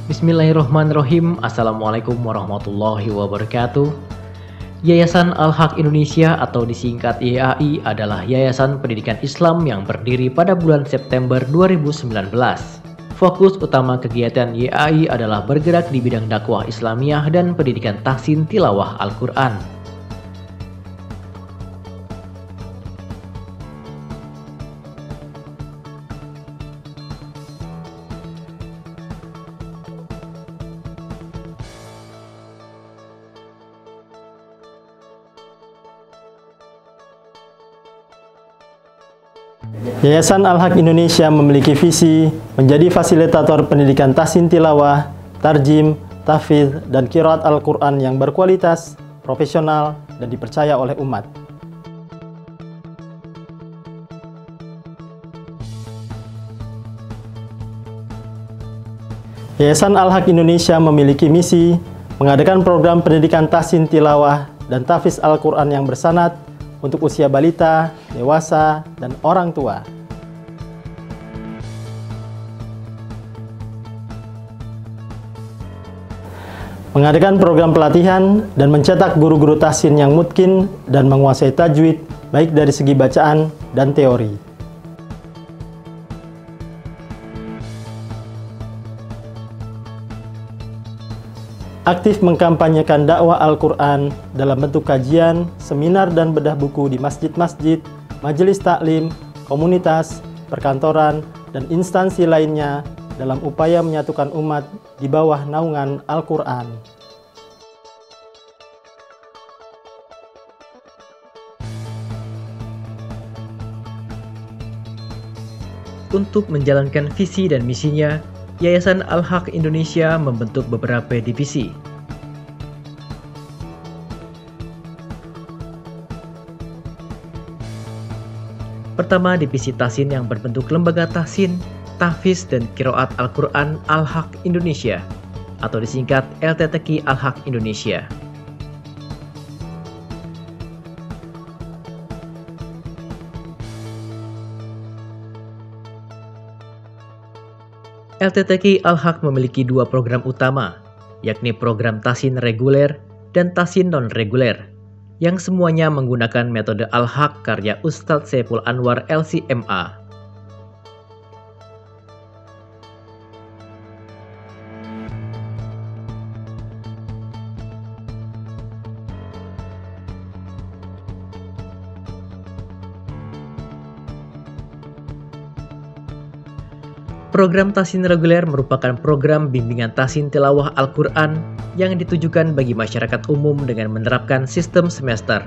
Bismillahirrahmanirrahim. Assalamualaikum warahmatullahi wabarakatuh. Yayasan Al-Haq Indonesia atau disingkat YAI adalah yayasan pendidikan Islam yang berdiri pada bulan September 2019. Fokus utama kegiatan YAI adalah bergerak di bidang dakwah Islamiyah dan pendidikan tahsin tilawah Al-Quran. Yayasan Al-Haq Indonesia memiliki visi menjadi fasilitator pendidikan tahsin tilawah, tarjim, tahfidz, dan qiraat Al-Quran yang berkualitas, profesional, dan dipercaya oleh umat. Yayasan Al-Haq Indonesia memiliki misi mengadakan program pendidikan tahsin tilawah dan tahfidz Al-Quran yang bersanad untuk usia balita, dewasa, dan orang tua. Mengadakan program pelatihan dan mencetak guru-guru tahsin yang mutkin dan menguasai tajwid, baik dari segi bacaan dan teori. Aktif mengkampanyekan dakwah Al-Quran dalam bentuk kajian, seminar, dan bedah buku di masjid-masjid, majelis taklim, komunitas, perkantoran, dan instansi lainnya dalam upaya menyatukan umat di bawah naungan Al-Quran. Untuk menjalankan visi dan misinya, Yayasan Al-Haq Indonesia membentuk beberapa divisi. Pertama, divisi tahsin yang berbentuk lembaga tahsin, tahfidz, dan qiraat Al-Quran Al-Haq Indonesia atau disingkat LTTQ Al-Haq Indonesia. LTTQ Al-Haq memiliki dua program utama, yakni program tahsin reguler dan tahsin non-reguler, yang semuanya menggunakan metode Al-Haq karya Ustadz Saiful Anwar LC.MA. Program tahsin reguler merupakan program bimbingan tahsin tilawah Al-Quran yang ditujukan bagi masyarakat umum dengan menerapkan sistem semester.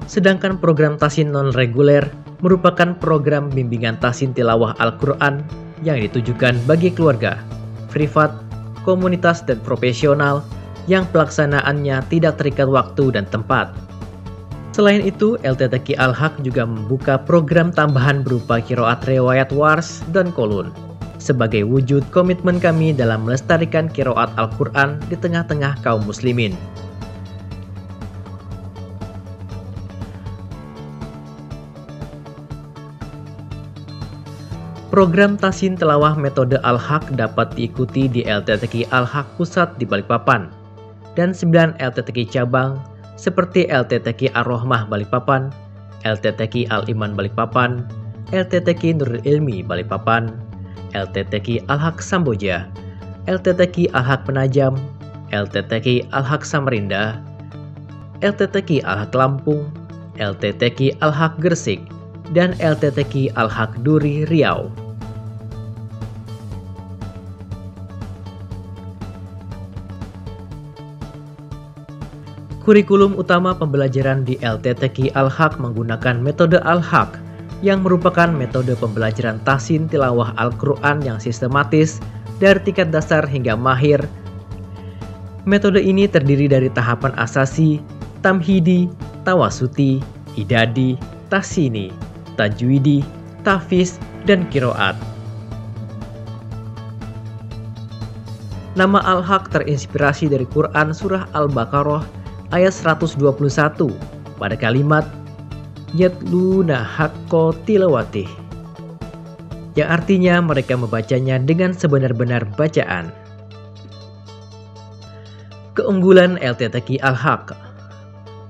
Sedangkan program tahsin non-reguler merupakan program bimbingan tahsin tilawah Al-Quran yang ditujukan bagi keluarga, privat, komunitas, dan profesional yang pelaksanaannya tidak terikat waktu dan tempat. Selain itu, LTTQ Al-Haq juga membuka program tambahan berupa qiraat riwayat wars dan qulun sebagai wujud komitmen kami dalam melestarikan qiraat Al-Quran di tengah-tengah kaum muslimin. Program tahsin tilawah metode Al-Haq dapat diikuti di LTTQ Al-Haq Pusat di Balikpapan dan 9 LTTQ cabang seperti LTTQ Ar-Rahmah Balikpapan, LTTQ Al-Iman Balikpapan, LTTQ Nurul Ilmi Balikpapan, LTTQ Al-Haq Samboja, LTTQ Al-Haq Penajam, LTTQ Al-Haq Samarinda, LTTQ Al-Haq Lampung, LTTQ Al-Haq Gresik, dan LTTQ Al-Haq Duri Riau. Kurikulum utama pembelajaran di LTTQ Al-Haq menggunakan metode Al-Haq yang merupakan metode pembelajaran tahsin tilawah Al-Quran yang sistematis dari tingkat dasar hingga mahir. Metode ini terdiri dari tahapan asasi, tamhidi, tawasuti, idadi, tahsini, tajwidi, tahfidz, dan qiraat. Nama Al-Haq terinspirasi dari Quran Surah Al-Baqarah ayat 121 pada kalimat yatluna haqqa tilawatih. yang artinya mereka membacanya dengan sebenar-benar bacaan. Keunggulan LTTQ Al-Haq.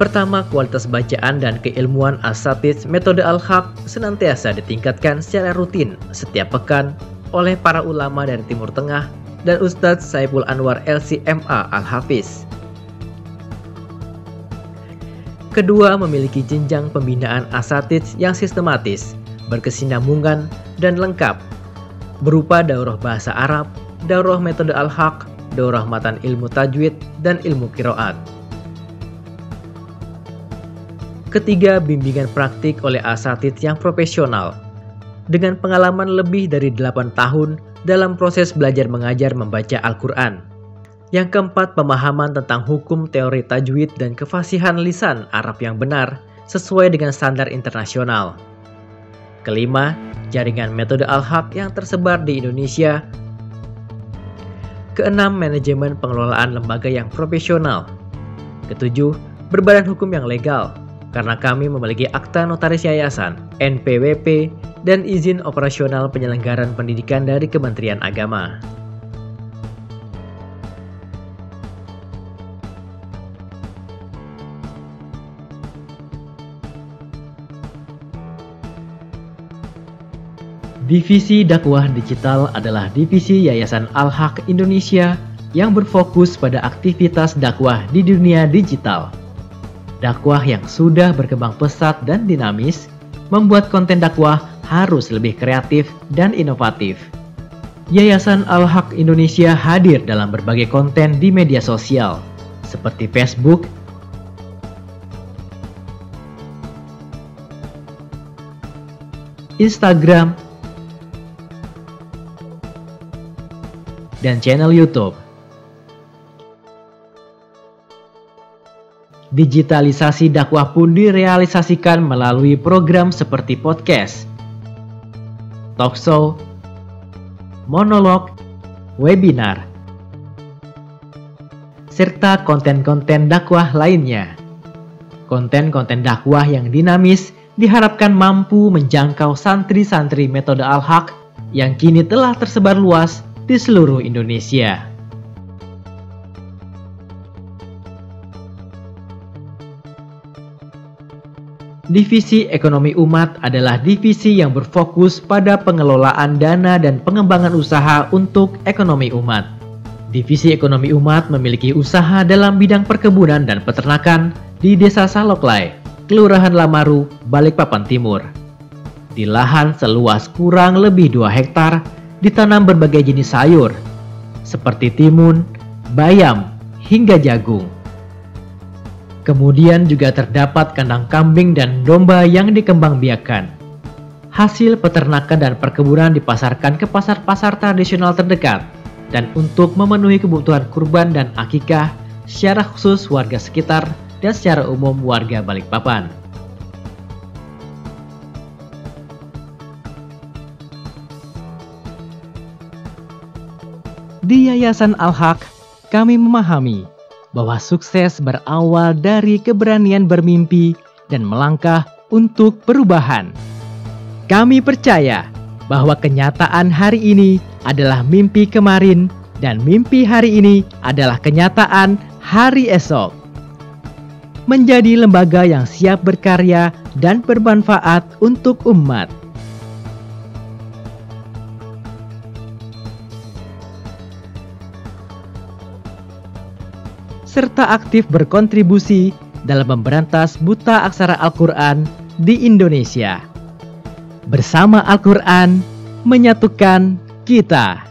Pertama, kualitas bacaan dan keilmuan asatidz metode Al-Haq senantiasa ditingkatkan secara rutin setiap pekan oleh para ulama dari Timur Tengah dan Ustadz Saiful Anwar LC.MA Al-Hafiz. Kedua, memiliki jenjang pembinaan asatidz yang sistematis, berkesinambungan, dan lengkap, berupa daurah bahasa Arab, daurah metode Al-Haq, daurah matan ilmu tajwid, dan ilmu qiraat. Ketiga, bimbingan praktik oleh asatidz yang profesional, dengan pengalaman lebih dari 8 tahun dalam proses belajar mengajar membaca Al-Quran. Yang keempat, pemahaman tentang hukum teori tajwid dan kefasihan lisan Arab yang benar sesuai dengan standar internasional. Kelima, jaringan metode Al-Haq yang tersebar di Indonesia. Keenam, manajemen pengelolaan lembaga yang profesional. Ketujuh, berbadan hukum yang legal, karena kami memiliki akta notaris yayasan, NPWP, dan izin operasional penyelenggaraan pendidikan dari Kementerian Agama. Divisi Dakwah Digital adalah divisi Yayasan Al-Haq Indonesia yang berfokus pada aktivitas dakwah di dunia digital. Dakwah yang sudah berkembang pesat dan dinamis, membuat konten dakwah harus lebih kreatif dan inovatif. Yayasan Al-Haq Indonesia hadir dalam berbagai konten di media sosial, seperti Facebook, Instagram, dan channel YouTube. Digitalisasi dakwah pun direalisasikan melalui program seperti podcast, talkshow, monolog, webinar, serta konten-konten dakwah lainnya. Konten-konten dakwah yang dinamis diharapkan mampu menjangkau santri-santri metode Al-Haq yang kini telah tersebar luas di seluruh Indonesia. Divisi Ekonomi Umat adalah divisi yang berfokus pada pengelolaan dana dan pengembangan usaha untuk ekonomi umat. Divisi Ekonomi Umat memiliki usaha dalam bidang perkebunan dan peternakan di Desa Saloklai, Kelurahan Lamaru, Balikpapan Timur. Di lahan seluas kurang lebih 2 hektar, ditanam berbagai jenis sayur, seperti timun, bayam, hingga jagung. Kemudian juga terdapat kandang kambing dan domba yang dikembangbiakan. Hasil peternakan dan perkebunan dipasarkan ke pasar-pasar tradisional terdekat, dan untuk memenuhi kebutuhan kurban dan akikah secara khusus warga sekitar dan secara umum warga Balikpapan. Di Yayasan Al-Haq, kami memahami bahwa sukses berawal dari keberanian bermimpi dan melangkah untuk perubahan. Kami percaya bahwa kenyataan hari ini adalah mimpi kemarin dan mimpi hari ini adalah kenyataan hari esok. Menjadi lembaga yang siap berkarya dan bermanfaat untuk umat. Serta aktif berkontribusi dalam memberantas buta aksara Al-Quran di Indonesia. Bersama Al-Quran, menyatukan kita.